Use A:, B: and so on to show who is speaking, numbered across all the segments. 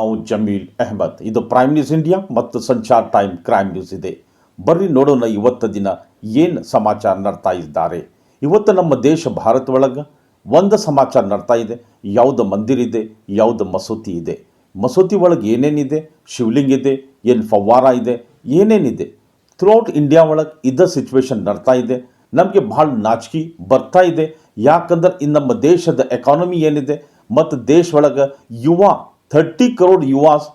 A: ನಾವು ಜಮೀಲ್ ಅಹ್ಮದ್. ಇದು prime news India ಮತ್ತು ಸಂಚಾರ್ ಟೈಮ್ ಕ್ರೈಮ್ ನ್ಯೂಸ್ ಇದೆ. ಬರ್ರಿ ನೋಡೋಣ ಇವತ್ತು ದಿನ ಏನು ಸಮಾಚಾರ ನಡ್ತಾ ಇದ್ದಾರೆ. ಇವತ್ತು ನಮ್ಮ ದೇಶ ಭಾರತ ಒಳಗೆ ಒಂದು ಸಮಾಚಾರ ನಡ್ತಾ ಇದೆ. ಯಾವುದು ಮಂದಿರ ಇದೆ, ಯಾವುದು ಮಸೂತಿ ಇದೆ. ಮಸೂತಿ ಒಳಗೆ ಏನೇನಿದೆ, ಶಿವಲಿಂಗ ಇದೆ, ಏನು ಫವ್ವಾರ ಇದೆ, ಏನೇನಿದೆ. ಥ್ರೂಔಟ್ ಇಂಡಿಯಾ ಒಳಗೆ ಇದ ಸಿಚುವೇಶನ್ ನಡ್ತಾ ಇದೆ. ನಮಗೆ ಭಾಳ ನಾಚಿಕೆ ಬರ್ತಾ ಇದೆ. ಯಾಕಂದ್ರೆ ಇನ್ನು ನಮ್ಮ ದೇಶದ ಎಕಾನಮಿ ಏನಿದೆ ಮತ್ತು ದೇಶ ಒಳಗೆ ಯುವ 30 crore ಯುವಾಸ್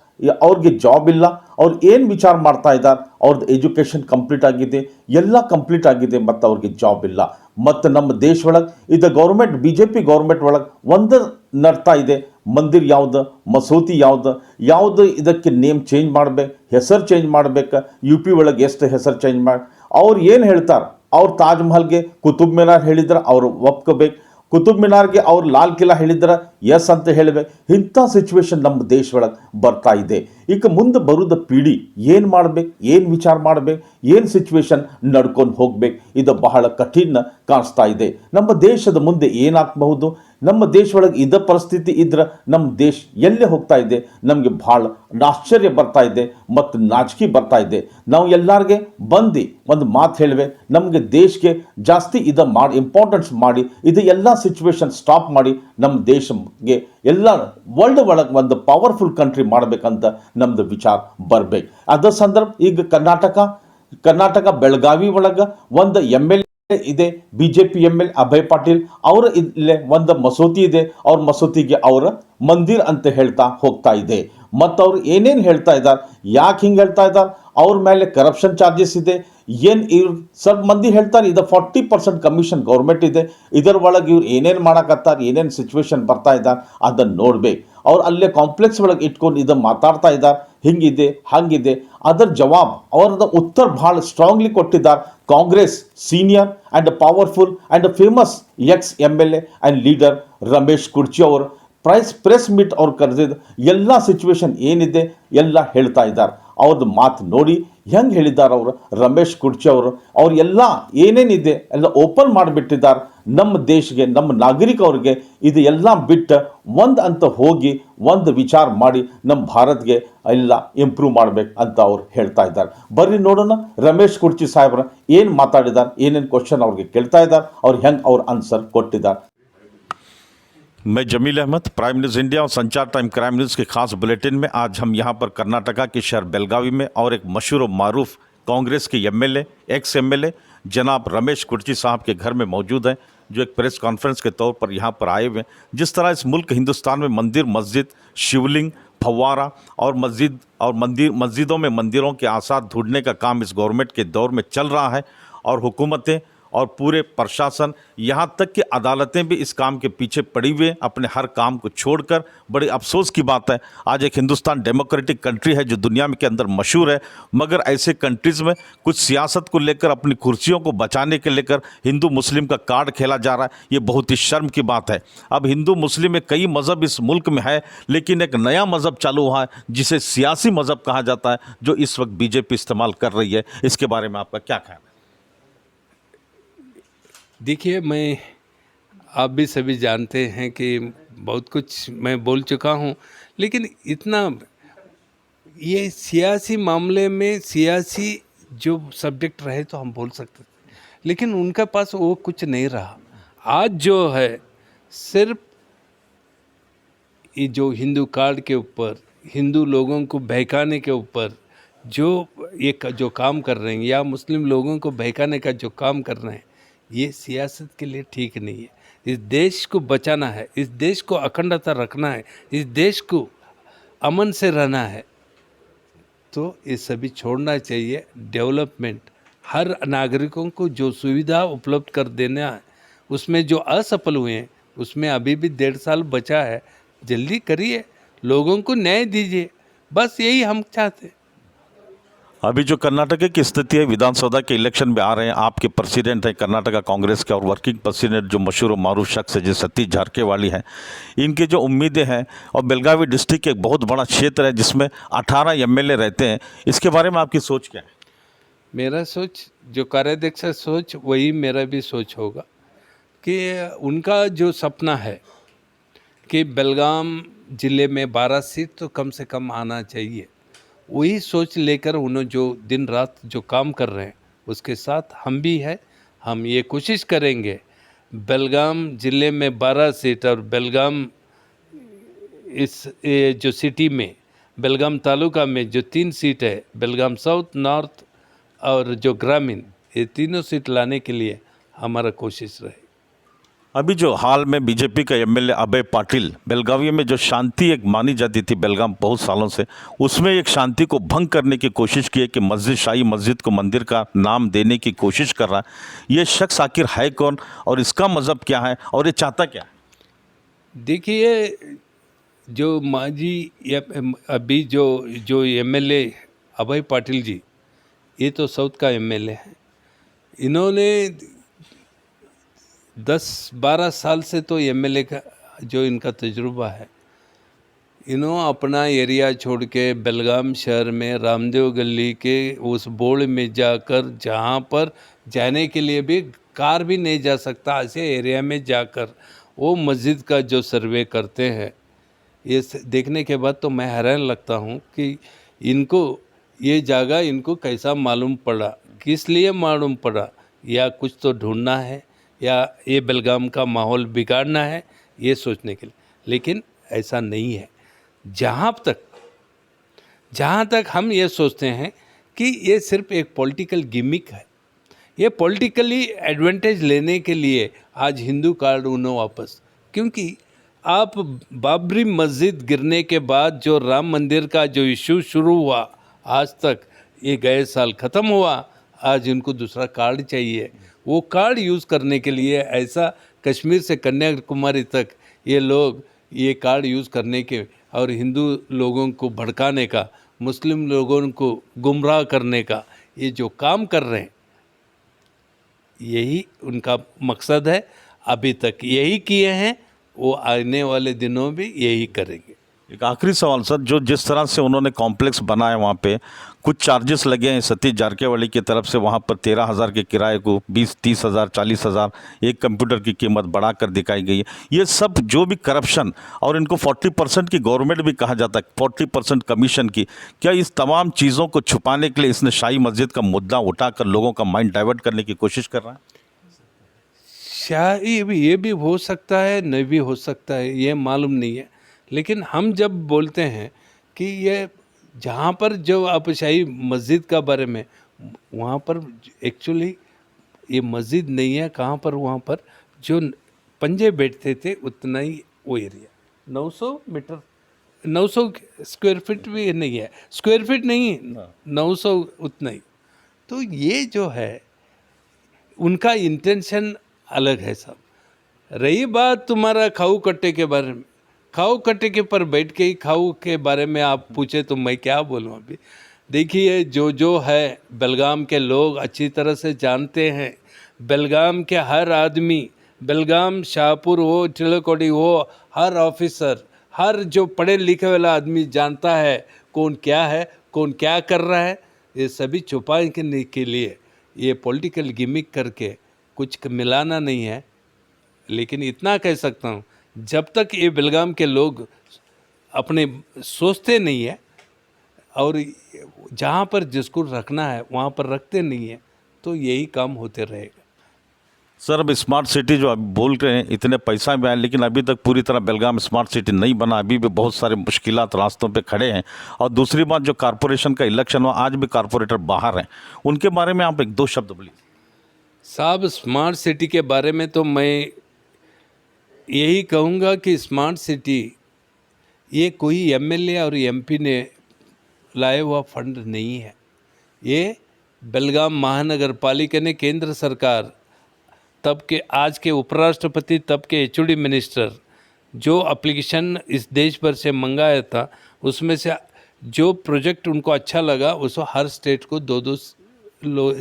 A: ಅವ್ರಿಗೆ ಜಾಬ್ ಇಲ್ಲ. ಅವ್ರು ಏನು ವಿಚಾರ ಮಾಡ್ತಾ ಇದ್ದಾರೆ, ಅವ್ರದ್ದು ಎಜುಕೇಷನ್ ಕಂಪ್ಲೀಟ್ ಆಗಿದೆ, ಎಲ್ಲ ಕಂಪ್ಲೀಟ್ ಆಗಿದೆ, ಮತ್ತು ಅವ್ರಿಗೆ ಜಾಬ್ ಇಲ್ಲ. ಮತ್ತು ನಮ್ಮ ದೇಶ ಒಳಗೆ ಇದು ಗೌರ್ಮೆಂಟ್ BJP ಗೌರ್ಮೆಂಟ್ ಒಳಗೆ ಒಂದು ನಡ್ತಾ ಇದೆ. ಮಂದಿರ ಯಾವುದು, ಮಸೂತಿ ಯಾವುದು ಇದಕ್ಕೆ ನೇಮ್ ಚೇಂಜ್ ಮಾಡಬೇಕು, ಹೆಸರು ಚೇಂಜ್ ಮಾಡಬೇಕು. UP ಒಳಗೆ ಎಷ್ಟು ಹೆಸರು ಚೇಂಜ್ ಮಾಡಿ ಅವ್ರು ಏನು ಹೇಳ್ತಾರೆ. ಅವ್ರು ತಾಜ್ ಮಹಲ್ಗೆ ಕುತುಬ್ ಮಿನಾರ್ ಹೇಳಿದ್ರೆ ಅವ್ರು ಒಪ್ಕೋಬೇಕು, ಕುತುಬ್ ಮಿನಾರ್ಗೆ ಅವ್ರು ಲಾಲ್ ಕಿಲಾ ಹೇಳಿದ್ರೆ ಎಸ್ ಅಂತ ಹೇಳಬೇಕು. ಇಂಥ ಸಿಚುವೇಶನ್ ನಮ್ಮ ದೇಶ ಒಳಗೆ ಬರ್ತಾ ಇದೆ. ಈಗ ಮುಂದೆ ಬರೋದ ಪೀಳಿ ಏನು ಮಾಡಬೇಕು, ಏನು ವಿಚಾರ ಮಾಡಬೇಕು, ಏನು ಸಿಚುವೇಶನ್ ನಡ್ಕೊಂಡು ಹೋಗ್ಬೇಕು, ಇದು ಬಹಳ ಕಠಿಣ ಕಾಣಿಸ್ತಾ ಇದೆ. ನಮ್ಮ ದೇಶದ ಮುಂದೆ ಏನಾಗಬಹುದು, ನಮ್ಮ ದೇಶ ಒಳಗೆ ಇದ ಪರಿಸ್ಥಿತಿ ಇದ್ರೆ ನಮ್ಮ ದೇಶ ಎಲ್ಲೇ ಹೋಗ್ತಾ ಇದೆ, ನಮಗೆ ಭಾಳ ಆಶ್ಚರ್ಯ ಬರ್ತಾ ಇದೆ ಮತ್ತು ನಾಚಿಕೆ ಬರ್ತಾ ಇದೆ. ನಾವು ಎಲ್ಲರಿಗೆ ಬಂದು ಒಂದು ಮಾತು ಹೇಳುವೆ, ನಮಗೆ ದೇಶಕ್ಕೆ ಜಾಸ್ತಿ ಇದು ಮಾಡಿ ಇಂಪಾರ್ಟೆನ್ಸ್ ಮಾಡಿ ಇದು ಎಲ್ಲ ಸಿಚುವೇಶನ್ ಸ್ಟಾಪ್ ಮಾಡಿ ನಮ್ಮ ದೇಶಕ್ಕೆ ಎಲ್ಲ ವರ್ಲ್ಡ್ ಒಳಗೆ ಒಂದು ಪವರ್ಫುಲ್ ಕಂಟ್ರಿ ಮಾಡಬೇಕಂತ ನಮ್ಮದು ವಿಚಾರ ಬರಬೇಕು. ಅದರ ಸಂದರ್ಭ ಈಗ ಕರ್ನಾಟಕ ಬೆಳಗಾವಿ ಒಳಗೆ ಒಂದು MLA ಇದೆ, BJP MLA ಅಭಯ್ ಪಾಟೀಲ್. ಅವರ ಇಲ್ಲೇ ಒಂದು ಮಸೂತಿ ಇದೆ. ಅವ್ರ ಮಸೂತಿಗೆ ಅವರ ಮಂದಿರ್ ಅಂತ ಹೇಳ್ತಾ ಹೋಗ್ತಾ ಇದೆ. ಮತ್ತು ಅವ್ರು ಏನೇನು ಹೇಳ್ತಾ ಇದ್ದಾರೆ, ಯಾಕೆ ಹಿಂಗೆ ಹೇಳ್ತಾ ಇದ್ದಾರೆ, ಅವ್ರ ಮೇಲೆ ಕರಪ್ಷನ್ ಚಾರ್ಜಸ್ ಇದೆ. ಏನು ಇವ್ರು ಸ್ವಲ್ಪ ಮಂದಿ ಹೇಳ್ತಾರೆ ಇದು 40% ಕಮಿಷನ್ ಗೌರ್ಮೆಂಟ್ ಇದೆ, ಇದರ ಒಳಗೆ ಇವ್ರು ಏನೇನು ಮಾಡಕತ್ತಾರೆ, ಏನೇನು ಸಿಚುವೇಶನ್ ಬರ್ತಾ ಇದ್ದಾರೆ ಅದನ್ನು ನೋಡ್ಬೇಕು. ಅವ್ರು ಅಲ್ಲೇ ಕಾಂಪ್ಲೆಕ್ಸ್ ಒಳಗೆ ಇಟ್ಕೊಂಡು ಇದು ಮಾತಾಡ್ತಾ ಇದ್ದಾರೆ, ಹಿಂಗಿದೆ ಹಂಗಿದೆ. ಅದರ ಜವಾಬ್ ಅವ್ರದ ಉತ್ತರ ಭಾಳ ಸ್ಟ್ರಾಂಗ್ಲಿ ಕೊಟ್ಟಿದ್ದಾರೆ. Congress senior and powerful and famous ex-MLA and leader Ramesh ಕುರ್ಚಿ ಅವರು ಪ್ರೆಸ್ ಮೀಟ್ ಅವ್ರು ಕರೆದಿದ್ದು ಎಲ್ಲ ಸಿಚುವೇಶನ್ ಏನಿದೆ ಎಲ್ಲ ಹೇಳ್ತಾ ಇದ್ದಾರೆ. ಅವ್ರದ್ದು ಮಾತು ನೋಡಿ ಹೆಂಗೆ ಹೇಳಿದ್ದಾರೆ ಅವರು ರಮೇಶ್ ಕುರ್ಚಿ ಅವ್ರು ಎಲ್ಲ ಏನೇನಿದೆ ಎಲ್ಲ ಓಪನ್ ಮಾಡಿಬಿಟ್ಟಿದ್ದಾರೆ. ನಮ್ಮ ದೇಶಕ್ಕೆ, ನಮ್ಮ ನಾಗರಿಕವ್ರಿಗೆ ಇದು ಎಲ್ಲ ಬಿಟ್ಟು ಒಂದು ಅಂತ ಹೋಗಿ ಒಂದು ವಿಚಾರ ಮಾಡಿ ನಮ್ಮ ಭಾರತ್ಗೆ ಎಲ್ಲ ಇಂಪ್ರೂವ್ ಮಾಡಬೇಕು ಅಂತ ಅವ್ರು ಹೇಳ್ತಾ ಇದ್ದಾರೆ. ಬರ್ರಿ ನೋಡೋಣ ರಮೇಶ್ ಕುರ್ಚಿ ಸಾಹೇಬ್ರ ಏನು ಮಾತಾಡಿದ್ದಾರೆ, ಏನೇನು ಕ್ವಶನ್ ಅವ್ರಿಗೆ ಕೇಳ್ತಾ ಇದ್ದಾರೆ, ಅವ್ರು ಹೆಂಗೆ ಅವ್ರ ಆನ್ಸರ್ ಕೊಟ್ಟಿದ್ದಾರೆ.
B: मैं Jameel Ahmed, prime news India और संचार टाइम क्राइम न्यूज़ के खास बुलेटिन में आज हम यहाँ पर कर्नाटका के शहर बेलगावी में और एक मशहूर और मारूफ कांग्रेस के MLA ex-MLA जनाब रमेश कुर्ची साहब के घर में मौजूद हैं, जो एक प्रेस कॉन्फ्रेंस के तौर पर यहाँ पर आए हुए हैं. जिस तरह इस मुल्क हिंदुस्तान में मंदिर, मस्जिद, शिवलिंग, फव्वारा और मस्जिदों में मंदिरों के आसार ढूंढने का काम इस गवर्नमेंट के दौर में चल रहा है और हुकूमतें और पूरे प्रशासन यहाँ तक कि अदालतें भी इस काम के पीछे पड़ी हुए अपने हर काम को छोड़कर. बड़ी अफसोस की बात है, आज एक हिंदुस्तान डेमोक्रेटिक कंट्री है जो दुनिया में के अंदर मशहूर है, मगर ऐसे कंट्रीज़ में कुछ सियासत को लेकर, अपनी कुर्सियों को बचाने के लेकर हिंदू मुस्लिम का कार्ड खेला जा रहा है. ये बहुत ही शर्म की बात है. अब हिंदू मुस्लिम में कई मज़हब इस मुल्क में है, लेकिन एक नया मज़हब चालू हुआ है जिसे सियासी मज़हब कहा जाता है, जो इस वक्त BJP इस्तेमाल कर रही है. इसके बारे में आपका क्या ख्याल है?
C: देखिए, आप भी सभी जानते हैं कि बहुत कुछ मैं बोल चुका हूँ, लेकिन इतना ये सियासी मामले में सियासी जो सब्जेक्ट रहे तो हम बोल सकते थे, लेकिन उनके पास वो कुछ नहीं रहा. आज जो है सिर्फ ये जो हिंदू कार्ड के ऊपर, हिंदू लोगों को बहकाने के ऊपर जो काम कर रहे हैं, या मुस्लिम लोगों को बहकाने का जो काम कर रहे हैं, ये सियासत के लिए ठीक नहीं है. इस देश को बचाना है, इस देश को अखंडता रखना है, इस देश को अमन से रहना है, तो ये सभी छोड़ना चाहिए. डेवलपमेंट हर नागरिकों को जो सुविधा उपलब्ध कर देना है, उसमें जो असफल हुए हैं उसमें अभी भी 1.5 साल बचा है. जल्दी करिए, लोगों को न्याय दीजिए, बस यही हम चाहते हैं.
B: अभी जो कर्नाटक की स्थिति है, विधानसभा के इलेक्शन में आ रहे हैं, आपके प्रेसिडेंट हैं कर्नाटका कांग्रेस के और वर्किंग प्रेसिडेंट जो मशहूर और मारूफ शख्स है जो सतीश झारकेवाली हैं, इनकी जो उम्मीदें हैं, और बेलगावी डिस्ट्रिक्ट एक बहुत बड़ा क्षेत्र है जिसमें 18 MLA रहते हैं, इसके बारे में आपकी सोच क्या है?
C: मेरा सोच, जो कार्याध्यक्ष सोच, वही मेरा भी सोच होगा कि उनका जो सपना है कि बेलगाम ज़िले में 12 सीट तो कम से कम आना चाहिए। वही सोच लेकर उन्होंने जो दिन रात जो काम कर रहे हैं उसके साथ हम भी हैं। हम ये कोशिश करेंगे बेलगाम ज़िले में 12 सीट और बेलगाम ये जो सिटी में बेलगाम तालुका में जो 3 सीट है, बेलगाम साउथ, नॉर्थ और जो ग्रामीण, ये तीनों सीट लाने के लिए हमारा कोशिश रहे।
B: अभी जो हाल में बीजेपी का एमएलए अभय पाटिल बेलगावी में जो शांति एक मानी जाती थी बेलगाम बहुत सालों से, उसमें एक शांति को भंग करने की कोशिश की है कि मस्जिद, शाही मस्जिद को मंदिर का नाम देने की कोशिश कर रहा है। ये शख्स आखिर है कौन और इसका मज़हब क्या है और ये चाहता क्या है?
C: देखिए, जो माजी या अभी जो एमएलए अभय पाटिल जी, ये तो साउथ का एमएलए हैं। इन्होंने 10-12 साल से तो एमएलए का जो इनका तजुर्बा है, इन्होंने अपना एरिया छोड़ के बेलगाम शहर में रामदेव गली के उस बोर्ड में जाकर, जहाँ पर जाने के लिए भी कार भी नहीं जा सकता, ऐसे एरिया में जाकर वो मस्जिद का जो सर्वे करते हैं, ये देखने के बाद तो मैं हैरान लगता हूँ कि इनको ये जगह इनको कैसा मालूम पड़ा, किस लिए मालूम पड़ा, या कुछ तो ढूंढना है या ये बेलगाम का माहौल बिगाड़ना है, ये सोचने के लिए। लेकिन ऐसा नहीं है। जहाँ तक हम ये सोचते हैं कि ये सिर्फ एक पॉलिटिकल गिमिक है। ये पॉलिटिकली एडवांटेज लेने के लिए आज हिंदू कार्ड उन्होंने वापस, क्योंकि आप बाबरी मस्जिद गिरने के बाद जो राम मंदिर का जो इशू शुरू हुआ, आज तक ये गए साल ख़त्म हुआ, आज इनको दूसरा कार्ड चाहिए। वो कार्ड यूज़ करने के लिए ऐसा कश्मीर से कन्याकुमारी तक ये लोग ये कार्ड यूज़ करने के और हिंदू लोगों को भड़काने का, मुस्लिम लोगों को गुमराह करने का ये जो काम कर रहे हैं, यही उनका मकसद है। अभी तक यही किए हैं, वो आने वाले दिनों भी यही करेंगे।
B: एक आखिरी सवाल सर, जो जिस तरह से उन्होंने कॉम्प्लेक्स बनाया वहाँ पे कुछ चार्जेस लगे हैं सतीश जारकेवाली की तरफ से, वहाँ पर 13,000 के किराए को 20-30 हज़ार 40,000 एक कंप्यूटर की कीमत बढ़ाकर दिखाई गई है। ये सब जो भी करप्शन और इनको 40% की गवर्नमेंट भी कहा जाता है, 40% कमीशन की, क्या इस तमाम चीज़ों को छुपाने के लिए इसने शाही मस्जिद का मुद्दा उठाकर लोगों का माइंड डाइवर्ट करने की कोशिश कर रहा है?
C: शायद ये भी हो सकता है, नहीं भी हो सकता है, ये मालूम नहीं है। लेकिन हम जब बोलते हैं कि ये जहाँ पर जो आप शाही मस्जिद का बारे में, वहाँ पर एक्चुअली ये मस्जिद नहीं है, कहाँ पर, वहाँ पर जो पंजे बैठते थे उतना ही वो एरिया 900 मीटर, 900 स्क्वायर फीट भी नहीं है, स्क्वायर फीट नहीं, 900 उतना ही। तो ये जो है उनका इंटेंशन अलग है सब। रही बात तुम्हारा खाऊ कट्टे के बारे में, खाऊ कट्टे के पर बैठ के ही खाऊ के बारे में आप पूछे तो मैं क्या बोलूँ अभी। देखिए, जो है बेलगाम के लोग अच्छी तरह से जानते हैं। बेलगाम के हर आदमी, बेलगाम, शाहपुर हो, चिलकोडी हो, हर ऑफिसर, हर जो पढ़े लिखे वाला आदमी जानता है कौन क्या है, कौन क्या कर रहा है। ये सभी छुपाने के लिए ये पॉलिटिकल गिमिक करके कुछ मिलाना नहीं है। लेकिन इतना कह सकता हूँ, जब तक ये बेलगाम के लोग अपने सोचते नहीं है और जहाँ पर जिसको रखना है वहाँ पर रखते नहीं है, तो यही काम होते रहेगा।
B: सर, अब स्मार्ट सिटी जो अभी बोल रहे हैं, इतने पैसा में आए, लेकिन अभी तक पूरी तरह बेलगाम स्मार्ट सिटी नहीं बना, अभी भी बहुत सारे मुश्किलात रास्तों पे खड़े हैं। और दूसरी बात, जो कारपोरेशन का इलेक्शन हुआ, आज भी कारपोरेटर बाहर हैं, उनके बारे में आप 1-2 शब्द बोलिए।
C: साहब, स्मार्ट सिटी के बारे में तो मैं यही कहूँगा कि स्मार्ट सिटी ये कोई एमएलए और एमपी ने लाया हुआ फंड नहीं है। ये बेलगाम महानगर पालिका ने, केंद्र सरकार, तब के आज के उपराष्ट्रपति, तब के एचओडी मिनिस्टर, जो एप्लीकेशन इस देश भर से मंगाया था, उसमें से जो प्रोजेक्ट उनको अच्छा लगा उसको हर स्टेट को 2-2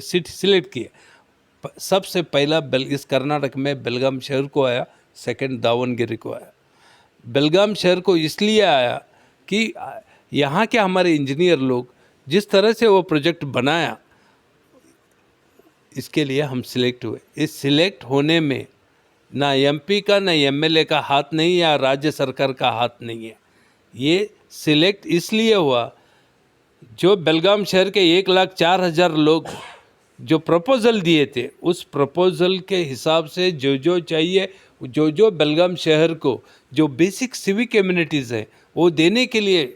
C: सीट सिलेक्ट किए। सबसे पहला इस कर्नाटक में बेलगाम शहर को आया, सेकंड दावनगिरी को आया। बेलगाम शहर को इसलिए आया कि यहाँ के हमारे इंजीनियर लोग जिस तरह से वो प्रोजेक्ट बनाया, इसके लिए हम सिलेक्ट हुए। इस सिलेक्ट होने में ना एमपी का ना एमएलए का हाथ नहीं है, या राज्य सरकार का हाथ नहीं है। ये सिलेक्ट इसलिए हुआ, जो बेलगाम शहर के 1,04,000 लोग जो प्रपोज़ल दिए थे, उस प्रपोज़ल के हिसाब से जो चाहिए, जो बेलगाम शहर को जो बेसिक सिविक एम्यूनिटीज़ हैं वो देने के लिए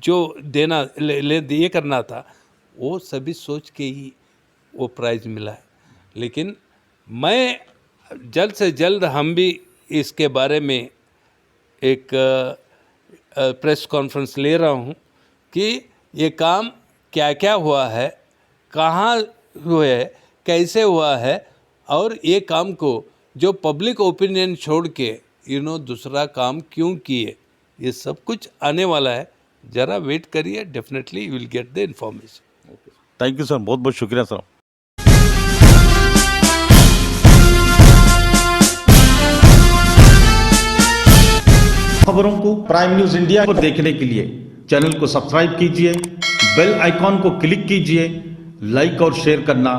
C: जो देना ये करना था, वो सभी सोच के ही वो प्राइज़ मिला है। लेकिन मैं जल्द से जल्द हम भी इसके बारे में एक प्रेस कॉन्फ्रेंस ले रहा हूँ कि ये काम क्या क्या हुआ है, कहाँ हुए है, कैसे हुआ है, और ये काम को जो पब्लिक ओपिनियन छोड़ के दूसरा काम क्यों किए, ये सब कुछ आने वाला है। ज़रा वेट करिए, definitely you will get the information.
B: Thank you sir, बहुत बहुत शुक्रिया सर।
A: खबरों को प्राइम न्यूज इंडिया पर देखने के लिए चैनल को सब्सक्राइब कीजिए, बेल आइकॉन को क्लिक कीजिए, लाइक और शेयर करना